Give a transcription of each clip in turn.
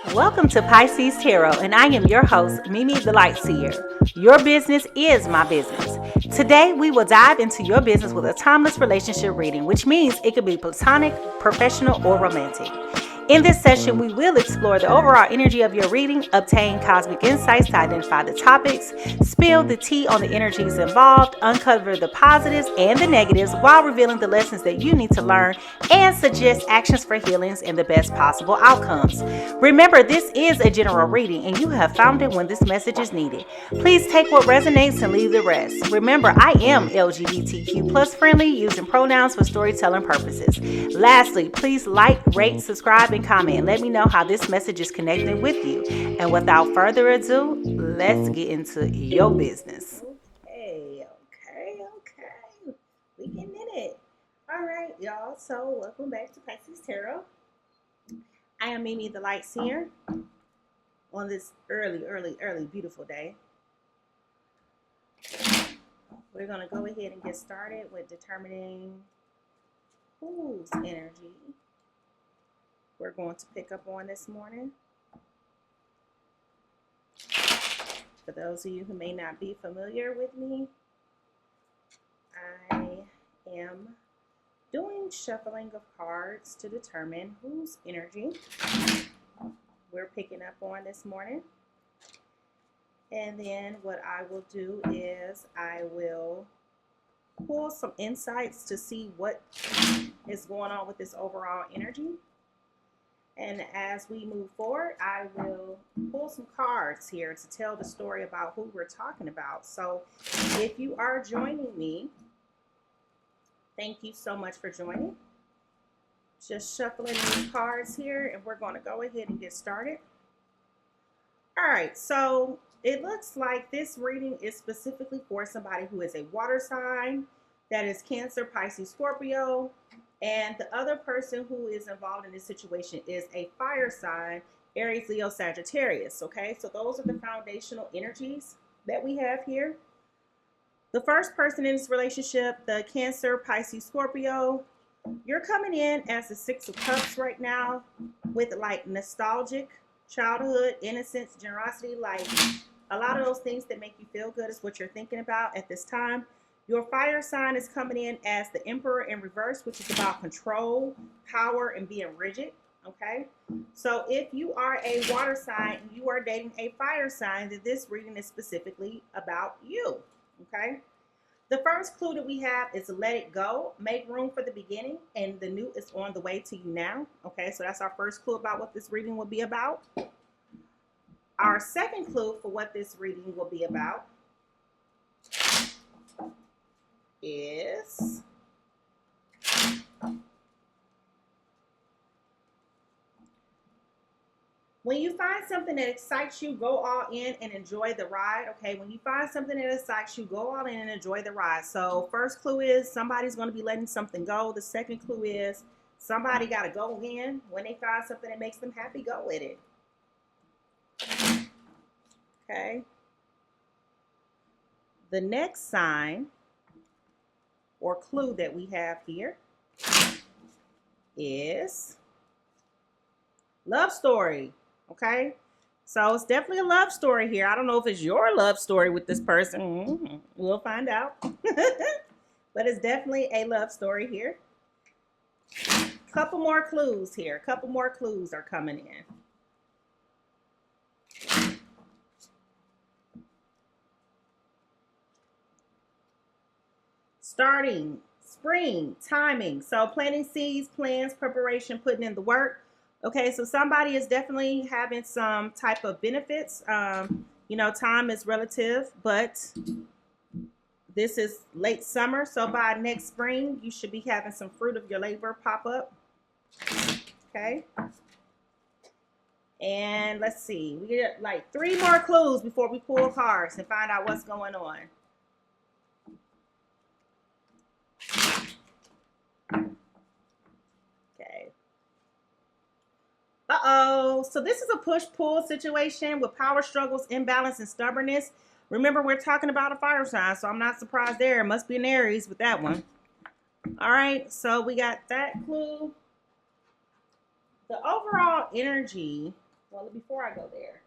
Welcome to Pisces Tarot, and I am your host, Mimi the Light Seer. Your business is my business. Today, we will dive into your business with a timeless relationship reading, which means it could be platonic, professional, or romantic. In this session, we will explore the overall energy of your reading, obtain cosmic insights to identify the topics, spill the tea on the energies involved, uncover the positives and the negatives while revealing the lessons that you need to learn, and suggest actions for healings and the best possible outcomes. Remember, this is a general reading and you have found it when this message is needed. Please take what resonates and leave the rest. Remember, I am LGBTQ plus friendly, using pronouns for storytelling purposes. Lastly, please like, rate, subscribe, and comment. Let me know how this message is connecting with you. And without further ado, let's get into your business. Okay. We getting in it. All right, y'all. So welcome back to Pisces Tarot. I am Mimi the Light Seer on this early, beautiful day. We're going to go ahead and get started with determining whose energy we're going to pick up on this morning. For those of you who may not be familiar with me, I am doing shuffling of cards to determine whose energy we're picking up on this morning. And then what I will do is I will pull some insights to see what is going on with this overall energy. And as we move forward, I will pull some cards here to tell the story about who we're talking about. So if you are joining me, thank you so much for joining. Just shuffling these cards here, and we're going to go ahead and get started. All right, so it looks like this reading is specifically for somebody who is a water sign, that is Cancer, Pisces, Scorpio, and the other person who is involved in this situation is a fire sign, Aries, Leo, Sagittarius, okay? So those are the foundational energies that we have here. The first person in this relationship, the Cancer, Pisces, Scorpio, you're coming in as the Six of Cups right now with like nostalgic childhood, innocence, generosity, like a lot of those things that make you feel good is what you're thinking about at this time. Your fire sign is coming in as the Emperor in reverse, which is about control, power, and being rigid. Okay, so if you are a water sign and you are dating a fire sign, then this reading is specifically about you. Okay, the first clue that we have is let it go, make room for the beginning, and the new is on the way to you now. Okay, so that's our first clue about what this reading will be about. Our second clue for what this reading will be about is when you find something that excites you, go all in and enjoy the ride. Okay, when you find something that excites you, go all in and enjoy the ride. So first clue is somebody's going to be letting something go. The second clue is somebody got to go in. When they find something that makes them happy, go with it. Okay. The next sign or clue that we have here is love story. Okay, so it's definitely a love story here. I don't know if it's your love story with this person. We'll find out. But it's definitely a love story here. Couple more clues here. Couple more clues are coming in. Starting, spring, timing. So planting seeds, plans, preparation, putting in the work. Okay, so somebody is definitely having some type of benefits. You know, time is relative, but this is late summer. So by next spring, you should be having some fruit of your labor pop up. Okay. And let's see. We get like 3 more clues before we pull cards and find out what's going on. Uh-oh. So this is a push-pull situation with power struggles, imbalance, and stubbornness. Remember, we're talking about a fire sign, so I'm not surprised there. It must be an Aries with that one. All right, so we got that clue. The overall energy Well, before I go there,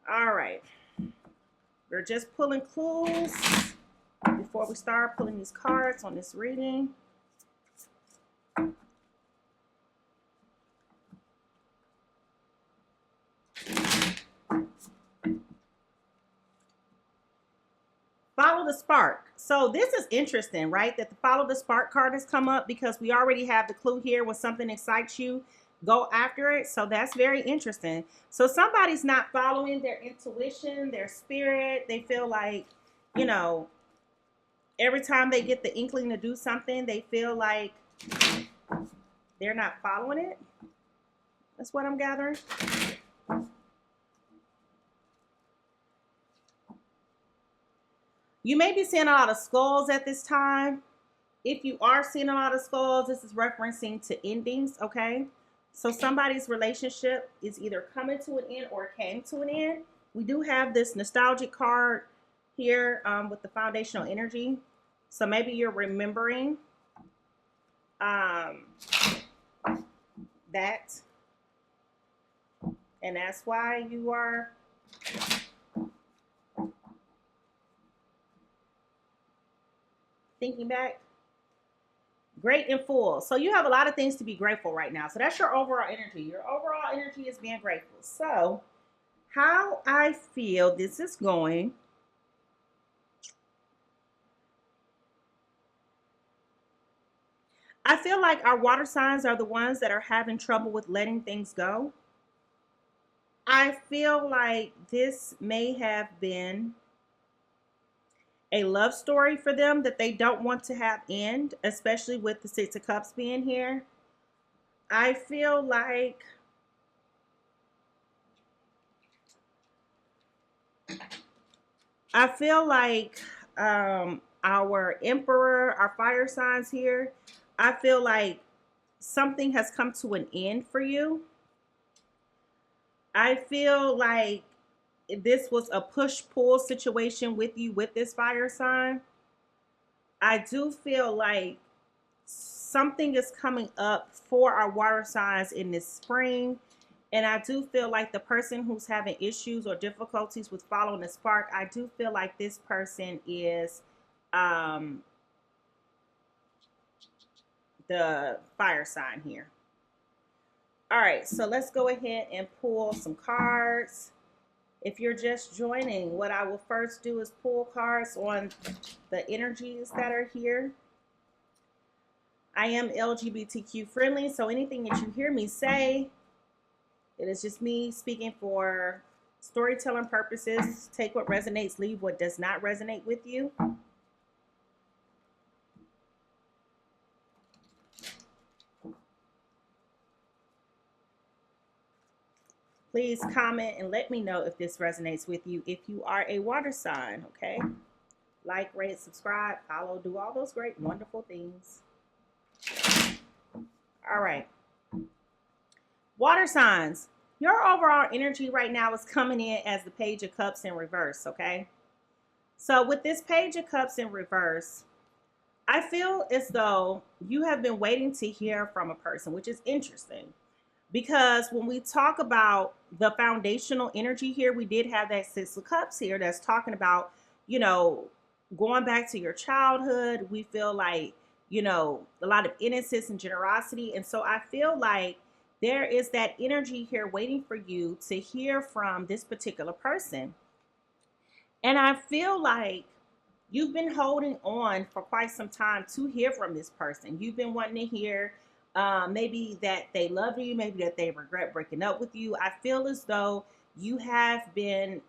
all right, we're just pulling clues before we start pulling these cards on this reading. Follow the spark. So this is interesting, right? That the follow the spark card has come up because we already have the clue here. When something excites you, go after it. So that's very interesting. So somebody's not following their intuition, their spirit. They feel like, you know, every time they get the inkling to do something, they feel like they're not following it. That's what I'm gathering. You may be seeing a lot of skulls at this time. If you are seeing a lot of skulls, this is referencing to endings, okay? So somebody's relationship is either coming to an end or came to an end. We do have this nostalgic card here with the foundational energy. So maybe you're remembering that. And that's why you are thinking back. Great and full. So you have a lot of things to be grateful right now. So that's your overall energy. Your overall energy is being grateful. So how I feel this is going. I feel like our water signs are the ones that are having trouble with letting things go. I feel like this may have been a love story for them that they don't want to have end, especially with the Six of Cups being here. I feel like our emperor, our fire signs here, I feel like something has come to an end for you. I feel like this was a push-pull situation with you with this fire sign. I do feel like something is coming up for our water signs in this spring. And I do feel like the person who's having issues or difficulties with following the spark, I do feel like this person is the fire sign here. All right, so let's go ahead and pull some cards. If you're just joining, what I will first do is pull cards on the energies that are here. I am LGBTQ friendly, so anything that you hear me say, it is just me speaking for storytelling purposes. Take what resonates, leave what does not resonate with you. Please comment and let me know if this resonates with you. If you are a water sign, okay? Like, rate, subscribe, follow, do all those great, wonderful things. All right. Water signs. Your overall energy right now is coming in as the Page of Cups in reverse, okay? So with this Page of Cups in reverse, I feel as though you have been waiting to hear from a person, which is interesting. Because when we talk about the foundational energy here, we did have that Six of Cups here that's talking about, you know, going back to your childhood. We feel like, you know, a lot of innocence and generosity. And so I feel like there is that energy here waiting for you to hear from this particular person. And I feel like you've been holding on for quite some time to hear from this person. You've been wanting to hear maybe that they love you, maybe that they regret breaking up with you. I feel as though you have been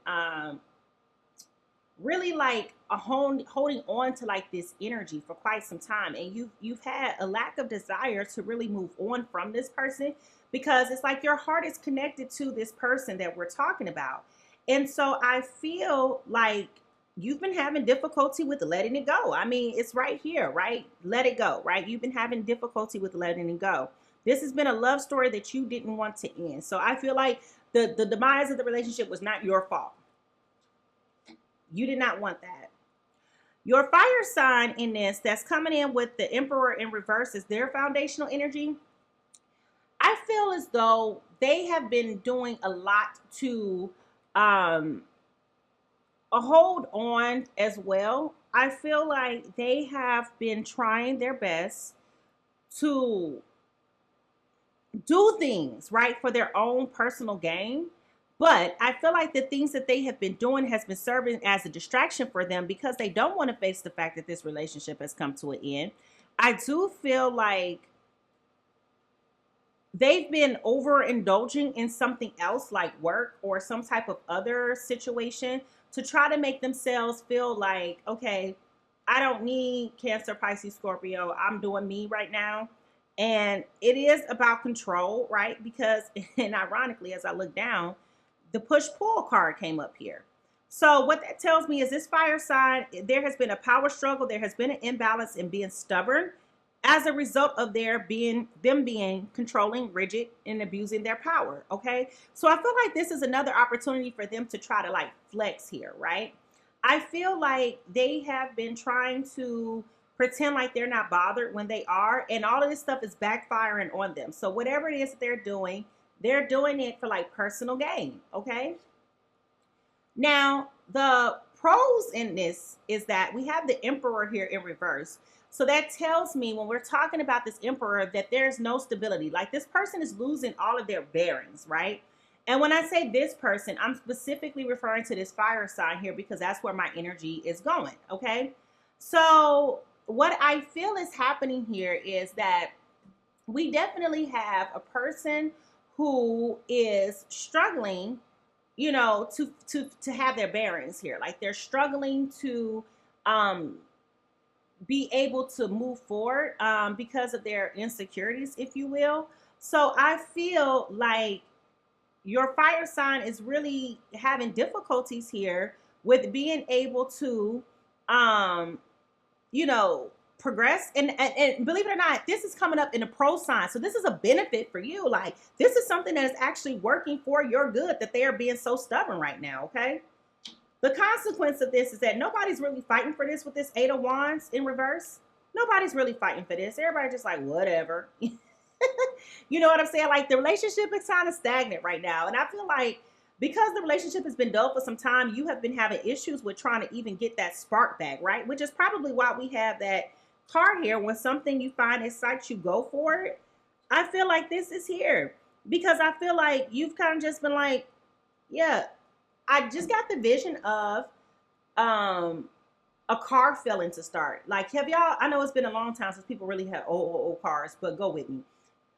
really like holding on to like this energy for quite some time, and you've had a lack of desire to really move on from this person, because it's like your heart is connected to this person that we're talking about. And so I feel like you've been having difficulty with letting it go. I mean, it's right here, right? Let it go, right? You've been having difficulty with letting it go. This has been a love story that you didn't want to end. So I feel like the demise of the relationship was not your fault. You did not want that. Your fire sign in this that's coming in with the Emperor in reverse is their foundational energy. I feel as though they have been doing a lot to um, hold on as well. I feel like they have been trying their best to do things right for their own personal gain. But I feel like the things that they have been doing has been serving as a distraction for them because they don't want to face the fact that this relationship has come to an end. I do feel like they've been overindulging in something else like work or some type of other situation to try to make themselves feel like, okay, I don't need Cancer, Pisces, Scorpio. I'm doing me right now. And it is about control, right? Because, and ironically, as I look down, the push pull card came up here. So, what that tells me is this fire sign, there has been a power struggle, there has been an imbalance in being stubborn as a result of them being controlling, rigid, and abusing their power. Okay, so I feel like this is another opportunity for them to try to like flex here, right? I feel like they have been trying to pretend like they're not bothered when they are, and all of this stuff is backfiring on them. So whatever it is that they're doing it for like personal gain. Okay, now, the pros in this is that we have the Emperor here in reverse. So that tells me when we're talking about this Emperor that there's no stability. Like this person is losing all of their bearings, right? And when I say this person, I'm specifically referring to this fire sign here because that's where my energy is going, okay? So what I feel is happening here is that we definitely have a person who is struggling, to have their bearings here. Like they're struggling to um be able to move forward because of their insecurities, if you will. So I feel like your fire sign is really having difficulties here with being able to um you know, progress. And believe it or not, this is coming up in a pro sign. So this is a benefit for you. Like this is something that is actually working for your good that they are being so stubborn right now. Okay. The consequence of this is that nobody's really fighting for this with this Eight of Wands in reverse. Nobody's really fighting for this. Everybody just like, whatever. You know what I'm saying? Like the relationship is kind of stagnant right now. And I feel like because the relationship has been dull for some time, you have been having issues with trying to even get that spark back, right? Which is probably why we have that card here. When something you find excites you, go for it. I feel like this is here because I feel like you've kind of just been like, yeah, I just got the vision of um a car failing to start. Like, have y'all? I know it's been a long time since people really had old cars, but go with me.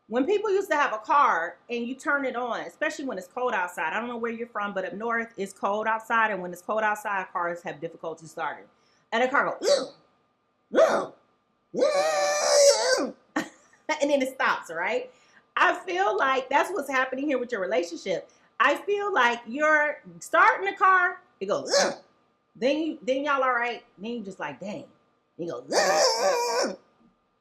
When people used to have a car and you turn it on, especially when it's cold outside. I don't know where you're from, but up north it's cold outside, and when it's cold outside, cars have difficulty starting. And the car goes, and then it stops. Right? I feel like that's what's happening here with your relationship. I feel like you're starting the car, it goes, then y'all all right. Then you just like, dang. You go,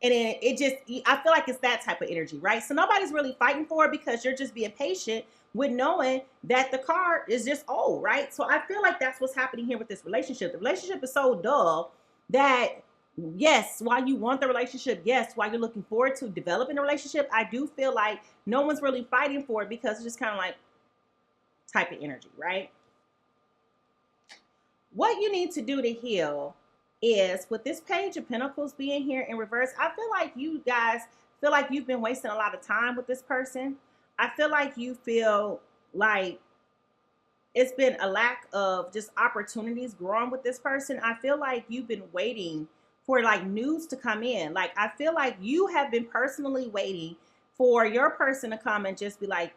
and then it just, I feel like it's that type of energy, right? So nobody's really fighting for it because you're just being patient with knowing that the car is just old, right? So I feel like that's what's happening here with this relationship. The relationship is so dull that, yes, while you want the relationship, yes, while you're looking forward to developing a relationship, I do feel like no one's really fighting for it because it's just kind of like type of energy, right? What you need to do to heal is with this Page of Pentacles being here in reverse, I feel like you guys feel like you've been wasting a lot of time with this person. I feel like you feel like it's been a lack of just opportunities growing with this person. I feel like you've been waiting for like news to come in. Like I feel like you have been personally waiting for your person to come and just be like,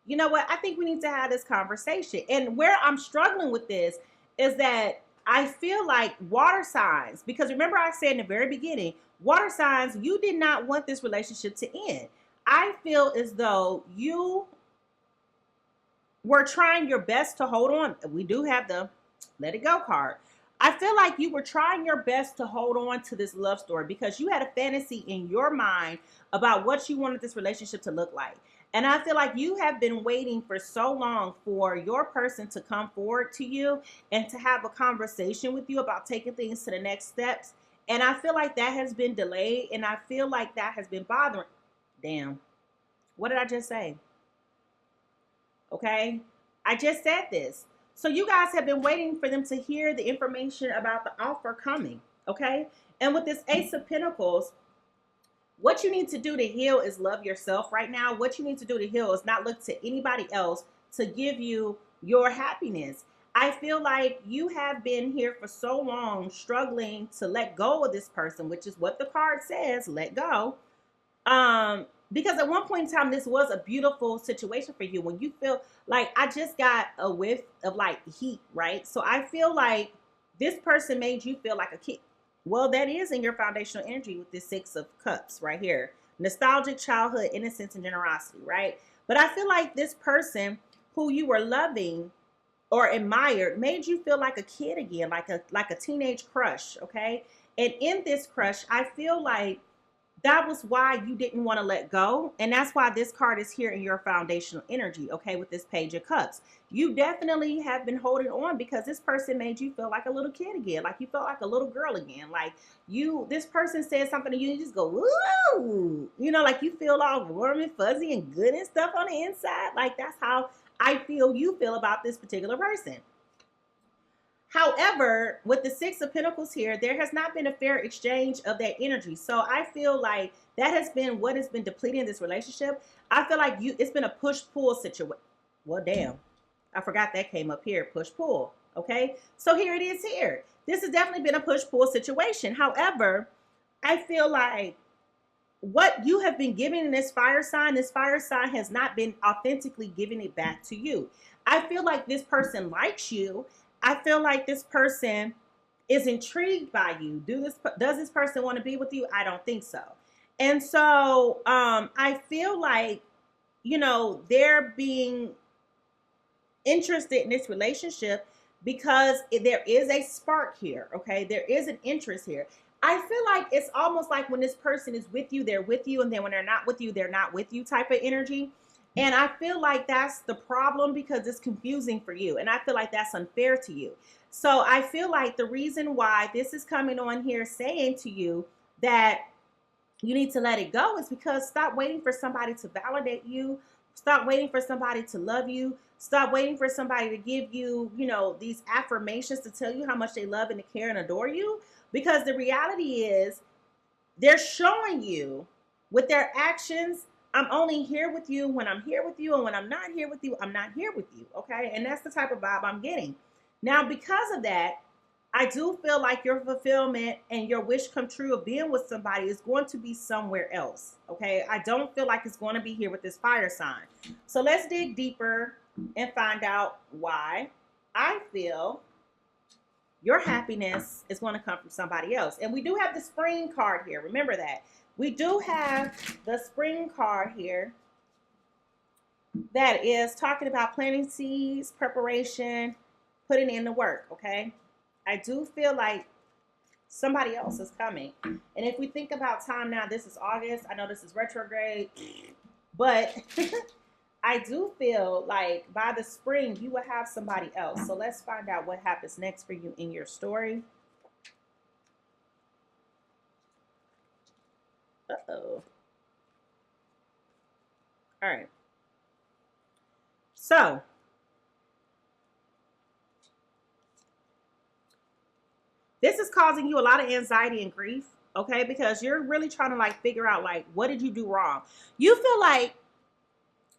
you know what, I think we need to have this conversation. And where I'm struggling with this is that I feel like water signs, because remember I said in the very beginning, water signs, you did not want this relationship to end. I feel as though you were trying your best to hold on. We do have the let it go card. I feel like you were trying your best to hold on to this love story because you had a fantasy in your mind about what you wanted this relationship to look like. And I feel like you have been waiting for so long for your person to come forward to you and to have a conversation with you about taking things to the next steps. And I feel like that has been delayed, and I feel like that has been bothering. Damn. What did I just say? Okay. I just said this. So you guys have been waiting for them to hear the information about the offer coming. Okay. And with this Ace of Pentacles, what you need to do to heal is love yourself right now. What you need to do to heal is not look to anybody else to give you your happiness. I feel like you have been here for so long struggling to let go of this person, which is what the card says, let go. Because at one point in time, this was a beautiful situation for you when you feel like I just got a whiff of like heat, right? So I feel like this person made you feel like a kid. Well, that is in your foundational energy with this Six of Cups right here. Nostalgic childhood, innocence, and generosity, right? But I feel like this person who you were loving or admired made you feel like a kid again, like a teenage crush, okay? And in this crush, I feel like that was why you didn't want to let go. And that's why this card is here in your foundational energy, okay, with this Page of Cups. You definitely have been holding on because this person made you feel like a little kid again, like you felt like a little girl again. Like this person said something to you, you just go, woo, like you feel all warm and fuzzy and good and stuff on the inside. Like that's how I feel you feel about this particular person. However, with the Six of Pentacles here, there has not been a fair exchange of that energy. So I feel like that has been what has been depleting this relationship. I feel like it's been a push-pull situation. Well, damn. I forgot that came up here, push-pull. Okay? So here it is here. This has definitely been a push-pull situation. However, I feel like what you have been giving in this fire sign has not been authentically giving it back to you. I feel like this person likes you. I feel like this person is intrigued by you. Does this person want to be with you? I don't think so. And so I feel like, they're being interested in this relationship because there is a spark here. Okay. There is an interest here. I feel like it's almost like when this person is with you, they're with you. And then when they're not with you, they're not with you type of energy. And I feel like that's the problem because it's confusing for you. And I feel like that's unfair to you. So I feel like the reason why this is coming on here saying to you that you need to let it go is because stop waiting for somebody to validate you. Stop waiting for somebody to love you. Stop waiting for somebody to give you, these affirmations to tell you how much they love and care and adore you. Because the reality is they're showing you with their actions, I'm only here with you when I'm here with you. And when I'm not here with you, I'm not here with you. Okay. And that's the type of vibe I'm getting. Now, because of that, I do feel like your fulfillment and your wish come true of being with somebody is going to be somewhere else. Okay. I don't feel like it's going to be here with this fire sign. So let's dig deeper and find out why I feel your happiness is going to come from somebody else. And we do have the spring card here. Remember that. We do have the spring card here that is talking about planting seeds, preparation, putting in the work, okay? I do feel like somebody else is coming. And if we think about time now, this is August. I know this is retrograde, but I do feel like by the spring, you will have somebody else. So let's find out what happens next for you in your story. Uh-oh. All right. So, this is causing you a lot of anxiety and grief, okay? Because you're really trying to figure out what did you do wrong? You feel like,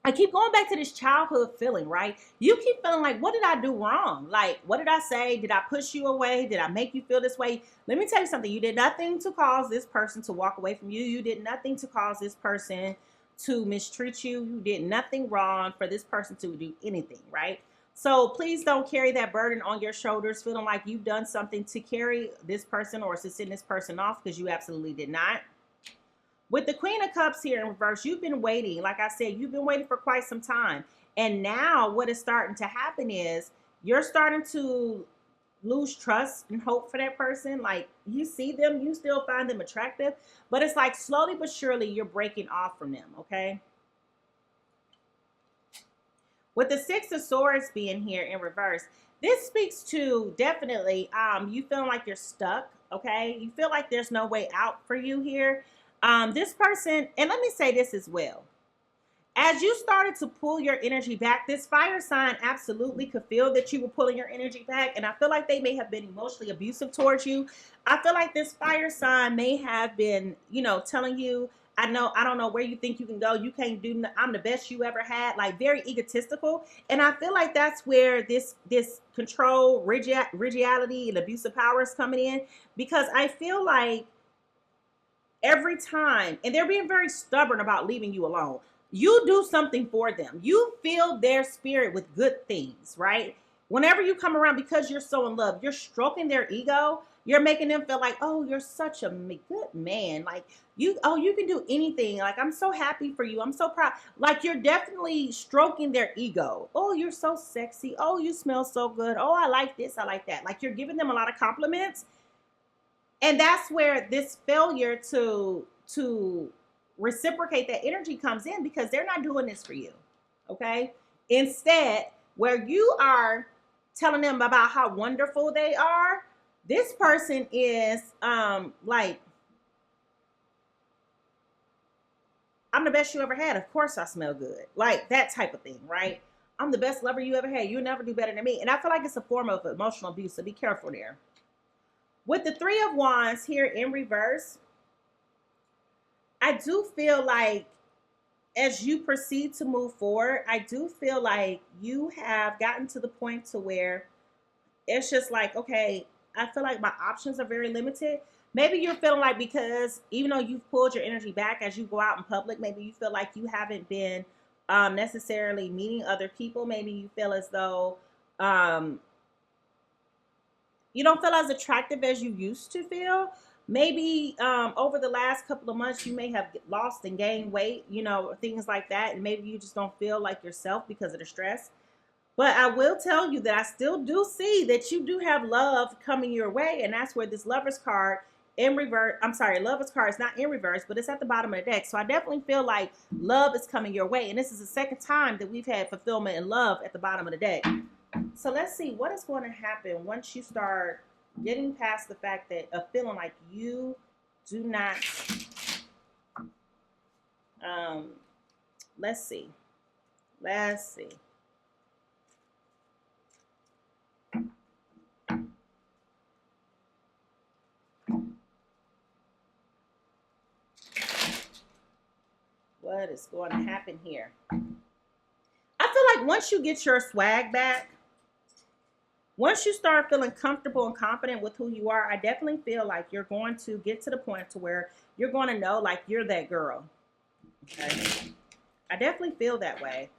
I keep going back to this childhood feeling, right? You keep feeling like, what did I do wrong? What did I say? Did I push you away? Did I make you feel this way? Let me tell you something. You did nothing to cause this person to walk away from you. You did nothing to cause this person to mistreat you. You did nothing wrong for this person to do anything, right? So please don't carry that burden on your shoulders, feeling like you've done something to carry this person or to send this person off, because you absolutely did not. With the Queen of Cups here in reverse, you've been waiting. Like I said, you've been waiting for quite some time. And now what is starting to happen is you're starting to lose trust and hope for that person. You see them, you still find them attractive, but it's slowly but surely you're breaking off from them, okay? With the Six of Swords being here in reverse, this speaks to definitely you feeling like you're stuck, okay? You feel like there's no way out for you here. This person, and let me say this as well. As you started to pull your energy back, this fire sign absolutely could feel that you were pulling your energy back. And I feel like they may have been emotionally abusive towards you. I feel like this fire sign may have been, telling you, I don't know where you think you can go. You can't do, I'm the best you ever had. Like very egotistical. And I feel like that's where this control, rigidity, and abusive power is coming in. Because I feel like every time, and they're being very stubborn about leaving you alone. You do something for them. You fill their spirit with good things, right? Whenever you come around, because you're so in love, you're stroking their ego. You're making them feel like, oh, you're such a good man. Like you can do anything. Like, I'm so happy for you. I'm so proud. Like, you're definitely stroking their ego. Oh, you're so sexy. Oh, you smell so good. Oh, I like this. I like that. Like, you're giving them a lot of compliments. And that's where this failure to reciprocate that energy comes in, because they're not doing this for you. Okay. Instead, where you are telling them about how wonderful they are, this person is like, I'm the best you ever had. Of course I smell good. Like that type of thing, right? I'm the best lover you ever had. You'll never do better than me. And I feel like it's a form of emotional abuse. So be careful there. With the Three of Wands here in reverse, I do feel like as you proceed to move forward, I do feel like you have gotten to the point to where it's just like, okay, I feel like my options are very limited. Maybe you're feeling like, because even though you've pulled your energy back as you go out in public, maybe you feel like you haven't been necessarily meeting other people. Maybe you feel as though you don't feel as attractive as you used to feel. Maybe over the last couple of months, you may have lost and gained weight, things like that. And maybe you just don't feel like yourself because of the stress. But I will tell you that I still do see that you do have love coming your way. And that's where this Lover's card in reverse, Lover's card is not in reverse, but it's at the bottom of the deck. So I definitely feel like love is coming your way. And this is the second time that we've had fulfillment and love at the bottom of the deck. So let's see what is going to happen once you start getting past the fact that of feeling like you do not. Let's see. What is going to happen here? I feel like once you get your swag back, once you start feeling comfortable and confident with who you are, I definitely feel like you're going to get to the point to where you're going to know like you're that girl. Okay. I definitely feel that way.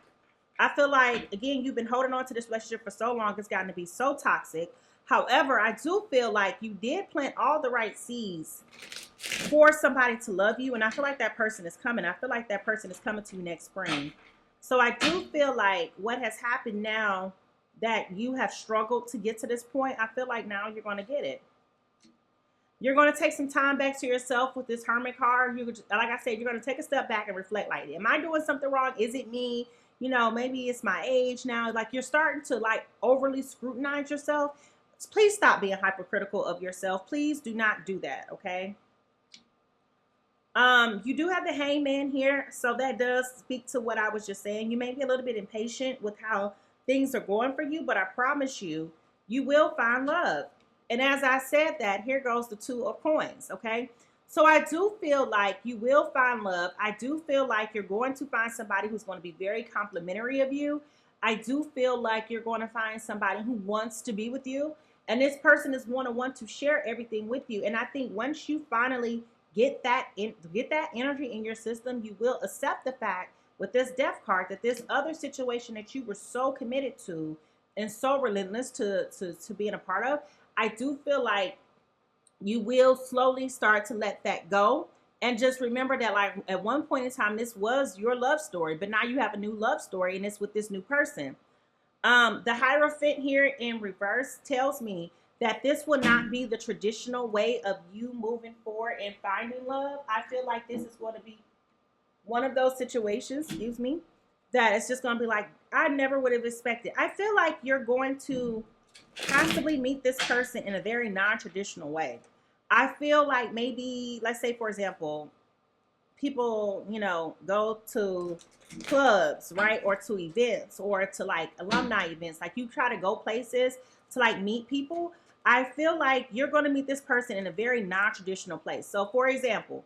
I feel like, again, you've been holding on to this relationship for so long, it's gotten to be so toxic. However, I do feel like you did plant all the right seeds for somebody to love you. And I feel like that person is coming. I feel like that person is coming to you next spring. So I do feel like what has happened now that you have struggled to get to this point, I feel like now you're going to get it. You're going to take some time back to yourself with this Hermit card. Like I said, you're going to take a step back and reflect like, am I doing something wrong? Is it me? Maybe it's my age now. Like you're starting to like overly scrutinize yourself. Please stop being hypercritical of yourself. Please do not do that, okay? You do have the Hangman here, so that does speak to what I was just saying. You may be a little bit impatient with how things are going for you, but I promise you, you will find love. And as I said that, here goes the Two of Coins, okay? So I do feel like you will find love. I do feel like you're going to find somebody who's going to be very complimentary of you. I do feel like you're going to find somebody who wants to be with you. And this person is going to want to share everything with you. And I think once you finally get that energy in your system, you will accept the fact with this Death card that this other situation that you were so committed to and so relentless to being a part of, I do feel like you will slowly start to let that go. And just remember that like at one point in time, this was your love story, but now you have a new love story and it's with this new person. The Hierophant here in reverse tells me that this will not be the traditional way of you moving forward and finding love. I feel like this is going to be one of those situations, that it's just going to be like, I never would have expected. I feel like you're going to possibly meet this person in a very non-traditional way. I feel like maybe, let's say, for example, people, go to clubs, right? Or to events or to like alumni events. Like you try to go places to like meet people. I feel like you're going to meet this person in a very non-traditional place. So for example,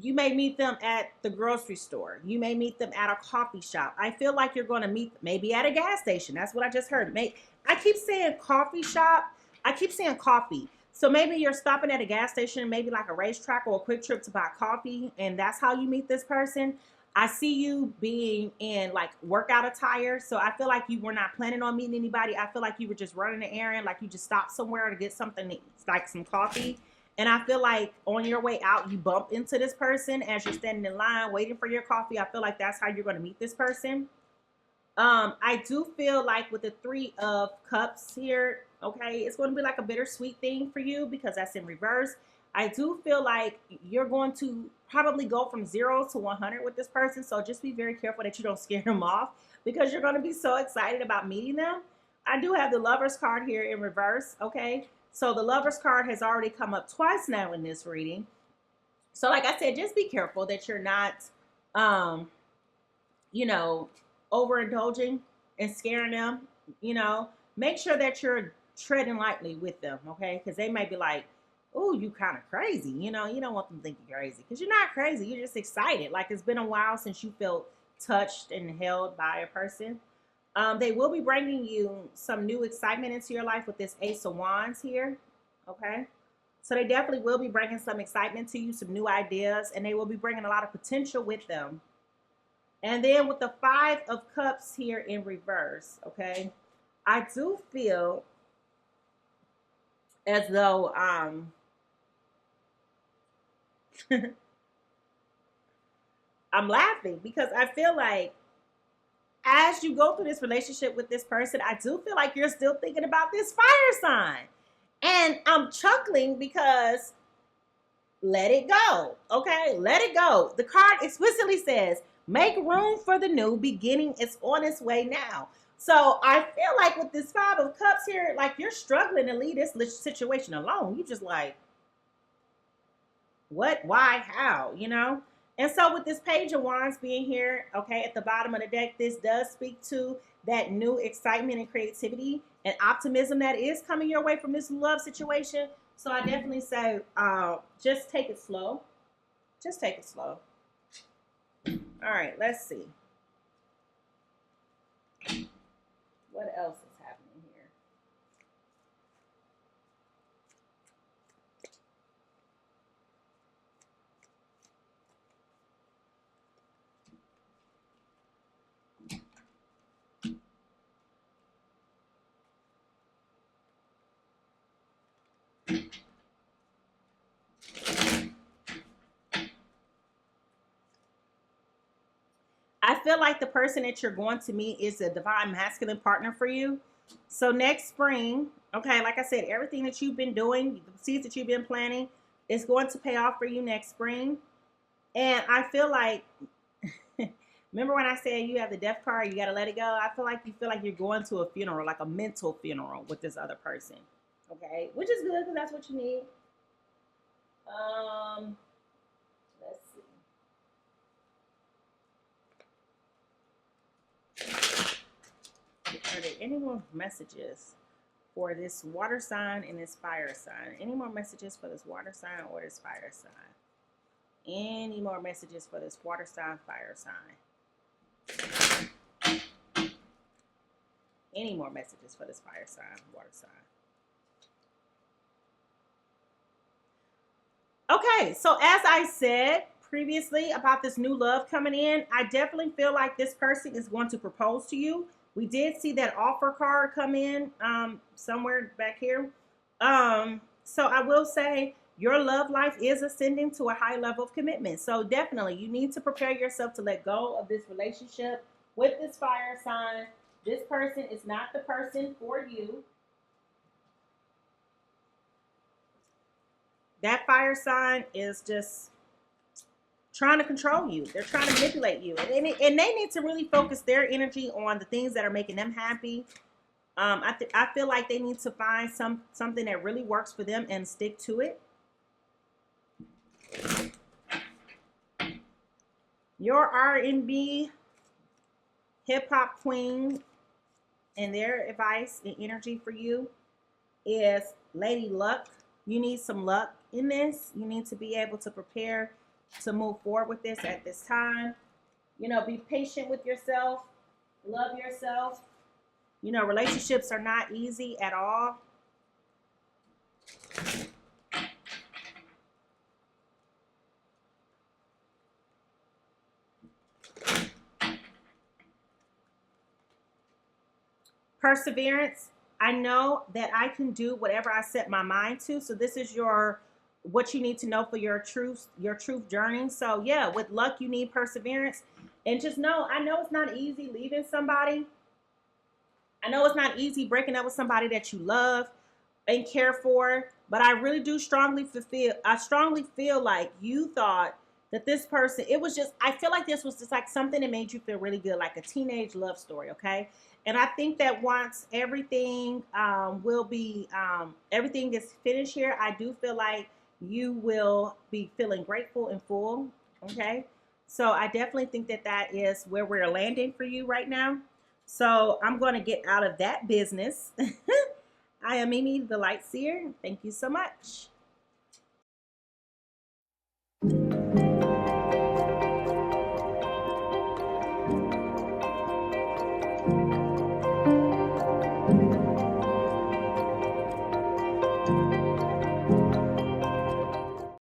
you may meet them at the grocery store. You may meet them at a coffee shop. I feel like you're going to meet maybe at a gas station. That's what I just heard. I keep saying coffee shop. I keep saying coffee. So maybe you're stopping at a gas station, maybe like a racetrack or a quick trip to buy coffee, and that's how you meet this person. I see you being in like workout attire. So I feel like you were not planning on meeting anybody. I feel like you were just running an errand, like you just stopped somewhere to get something like some coffee. And I feel like on your way out, you bump into this person as you're standing in line waiting for your coffee. I feel like that's how you're going to meet this person. I do feel like with the 3 of Cups here, okay, it's going to be like a bittersweet thing for you because that's in reverse. I do feel like you're going to probably go from 0 to 100 with this person. So just be very careful that you don't scare them off because you're going to be so excited about meeting them. I do have the Lovers card here in reverse, okay? So the Lovers card has already come up twice now in this reading. So like I said, just be careful that you're not, um, you know, overindulging and scaring them. Make sure that you're treading lightly with them, okay? Because they may be like, oh, you kind of crazy. You don't want them to think you're crazy because you're not crazy. You're just excited. Like it's been a while since you felt touched and held by a person. They will be bringing you some new excitement into your life with this Ace of Wands here, okay? So they definitely will be bringing some excitement to you, some new ideas, and they will be bringing a lot of potential with them. And then with the 5 of Cups here in reverse, okay, I do feel as though I'm laughing because I feel like as you go through this relationship with this person, I do feel like you're still thinking about this fire sign. And I'm chuckling because let it go. Okay, let it go. The card explicitly says, make room for the new beginning. It's on its way now. So I feel like with this 5 of Cups here, like you're struggling to leave this situation alone. You just like, what, why, how, And so with this Page of Wands being here, okay, at the bottom of the deck, this does speak to that new excitement and creativity and optimism that is coming your way from this love situation. So I definitely say, just take it slow. Just take it slow. All right, let's see. What else is happening here? I feel like the person that you're going to meet is a divine masculine partner for you. So next spring, okay, like I said, everything that you've been doing, the seeds that you've been planting, is going to pay off for you next spring. And I feel like, remember when I said you have the death card, you got to let it go? I feel like you're going to a funeral, like a mental funeral with this other person. Okay, which is good because that's what you need. Let's see. Are there any more messages for this water sign and this fire sign? Any more messages for this water sign or this fire sign? Any more messages for this water sign, fire sign? Any more messages for this fire sign, water sign? Okay, so as I said previously about this new love coming in, I definitely feel like this person is going to propose to you. We did see that offer card come in somewhere back here. So I will say your love life is ascending to a high level of commitment. So definitely you need to prepare yourself to let go of this relationship with this fire sign. This person is not the person for you. That fire sign is just trying to control you. They're trying to manipulate you. And they need to really focus their energy on the things that are making them happy. I feel like they need to find something that really works for them and stick to it. Your R&B hip hop queen and their advice and energy for you is Lady Luck. You need some luck in this. You need to be able to prepare to move forward with this at this time. You know, be patient with yourself. Love yourself. You know, relationships are not easy at all. Perseverance. I know that I can do whatever I set my mind to. So this is what you need to know for your truth journey. So yeah, with luck you need perseverance. And just know, I know it's not easy leaving somebody. I know it's not easy breaking up with somebody that you love and care for, but I really do strongly feel like you thought that this person, it was just, I feel like this was just like something that made you feel really good, like a teenage love story, okay? And I think that once everything everything gets finished here, I do feel like you will be feeling grateful and full, okay? So I definitely think that that is where we're landing for you right now. So I'm going to get out of that business. I am Mimi, the Light Seer. Thank you so much.